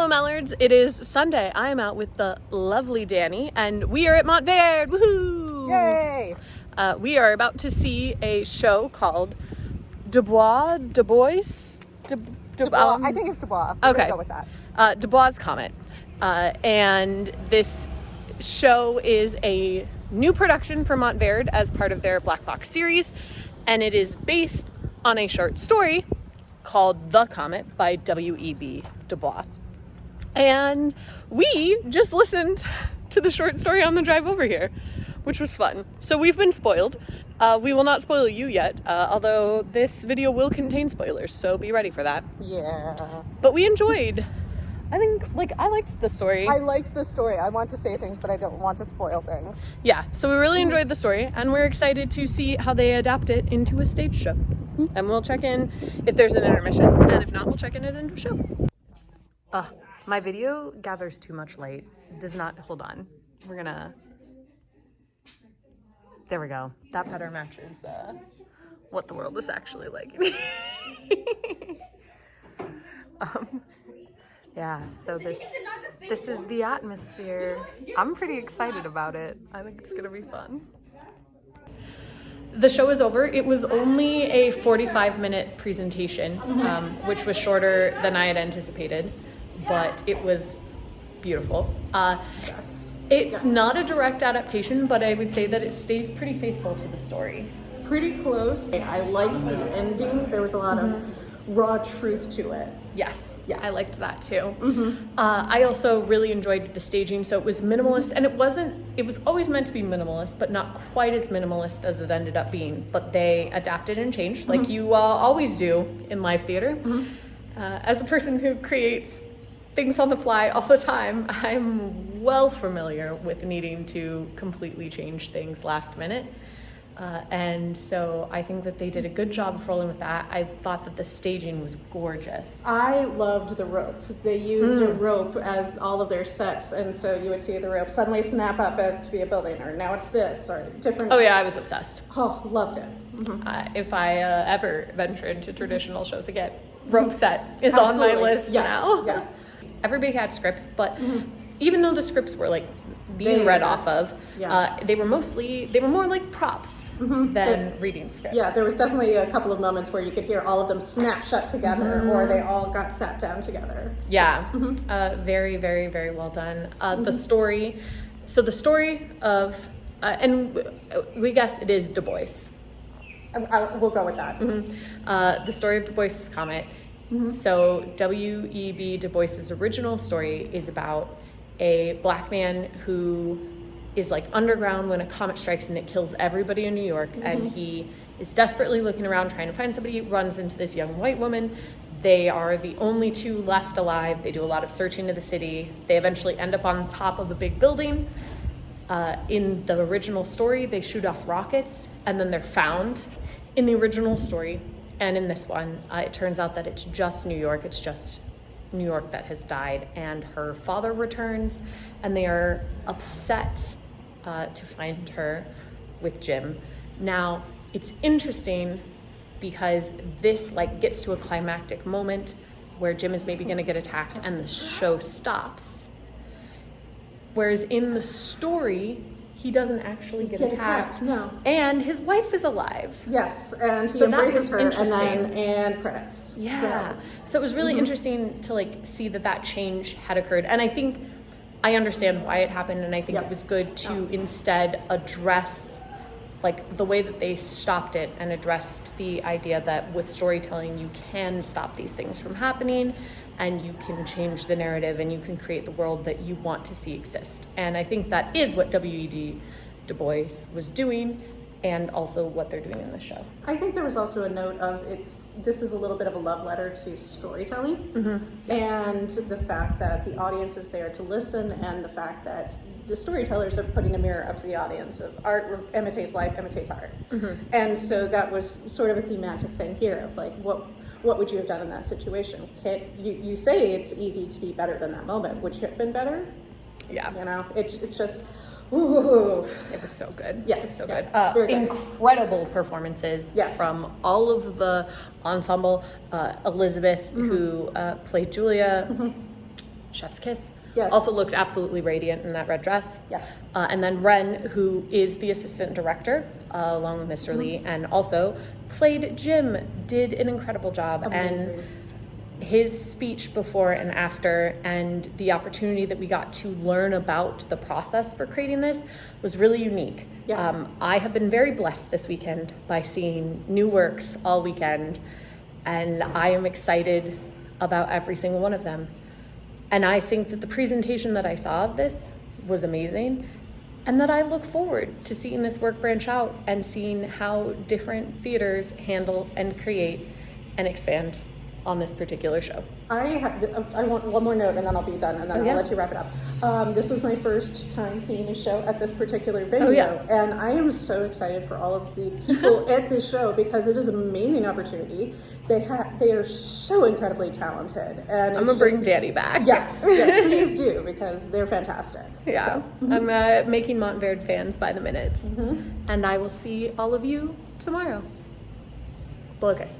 Hello Mallards, it is Sunday. I am out with the lovely Dani and we are at Montverde, woohoo! Yay! We are about to see a show called Dubois. I think it's Dubois. We're Okay. gonna go with that. Dubois' Comet. And this show is a new production for Montverde as part of their Black Box series, and it is based on a short story called The Comet by W.E.B. Du Bois. And we just listened to the short story on the drive over here, which was fun. So we've been spoiled. We will not spoil you yet, although this video will contain spoilers, so be ready for that. Yeah. But we enjoyed. I think, I liked the story. I liked the story. I want to say things, but I don't want to spoil things. Yeah, so we really enjoyed the story, and we're excited to see how they adapt it into a stage show. And we'll check in if there's an intermission, and if not, we'll check in it into a show. My video gathers too much light. Does not, hold on. We're gonna, there we go. That better matches what the world is actually like. Yeah, so this is the atmosphere. I'm pretty excited about it. I think it's gonna be fun. The show is over. It was only a 45-minute presentation, which was shorter than I had anticipated, but it was beautiful. Yes. It's not a direct adaptation, but I would say that it stays pretty faithful to the story. Pretty close. I liked the ending. There was a lot of raw truth to it. Yes, Yeah. I liked that too. I also really enjoyed the staging, so it was minimalist, and it was always meant to be minimalist, but not quite as minimalist as it ended up being. But they adapted and changed, like you always do in live theater. As a person who creates things on the fly all the time, I'm well familiar with needing to completely change things last minute. And so I think that they did a good job of rolling with that. I thought that the staging was gorgeous. I loved the rope. They used a rope as all of their sets, and so you would see the rope suddenly snap up as to be a building, or now it's this, or different. Oh yeah, I was obsessed. Oh, loved it. If I ever venture into traditional shows again, rope set is on my list now. Yes. Everybody had scripts, but even though the scripts were like being read off of, they were more like props than reading scripts. Yeah, there was definitely a couple of moments where you could hear all of them snap shut together, or they all got sat down together. So. Yeah, very, very, very well done. The story, so the story of, and we guess it is Du Bois. We'll go with that. The story of Du Bois' Comet. So W.E.B. Du Bois' original story is about a black man who is like underground when a comet strikes and it kills everybody in New York, and he is desperately looking around trying to find somebody, runs into this young white woman. They are the only two left alive. They do a lot of searching of the city. They eventually end up on top of a big building. In the original story, they shoot off rockets and then they're found. In the original story and in this one, it turns out that it's just New York. It's just New York that has died, and her father returns, and they are upset to find her with Jim. Now, it's interesting because this gets to a climactic moment where Jim is maybe going to get attacked and the show stops. Whereas in the story, he doesn't actually get attacked. No. And his wife is alive. Yes, and he So that embraces was her, interesting. and credits. Yeah. So it was really interesting to see that change had occurred. And I think I understand why it happened, and I think it was good to instead address the way that they stopped it and addressed the idea that with storytelling you can stop these things from happening, and you can change the narrative, and you can create the world that you want to see exist. And I think that is what W.E.B. Du Bois was doing, and also what they're doing in the show. I think there was also a note of it. This is a little bit of a love letter to storytelling, and the fact that the audience is there to listen, and the fact that the storytellers are putting a mirror up to the audience of art imitates life, imitates art. And so that was sort of a thematic thing here of what would you have done in that situation? You say it's easy to be better than that moment. Would you have been better? Yeah. It's just, ooh. It was so good. Yeah, It was so yeah, good. very good. Incredible performances from all of the ensemble. Elizabeth, who played Julia, Chef's Kiss. Yes. Also looked absolutely radiant in that red dress. Yes. And then Ren, who is the assistant director, along with Mr. Lee, and also played Jim, did an incredible job. Amazing. And his speech before and after, and the opportunity that we got to learn about the process for creating this was really unique. Yeah. I have been very blessed this weekend by seeing new works all weekend, and I am excited about every single one of them. And I think that the presentation that I saw of this was amazing, and that I look forward to seeing this work branch out and seeing how different theaters handle and create and expand on this particular show. I want one more note and then I'll be done, and then I'll let you wrap it up. This was my first time seeing a show at this particular venue, and I am so excited for all of the people at this show because it is an amazing opportunity. They are so incredibly talented, and I'm gonna bring Dani back. Yes, please do, because they're fantastic. Yeah, so. I'm making Montverde fans by the minutes, and I will see all of you tomorrow. Blow a kiss.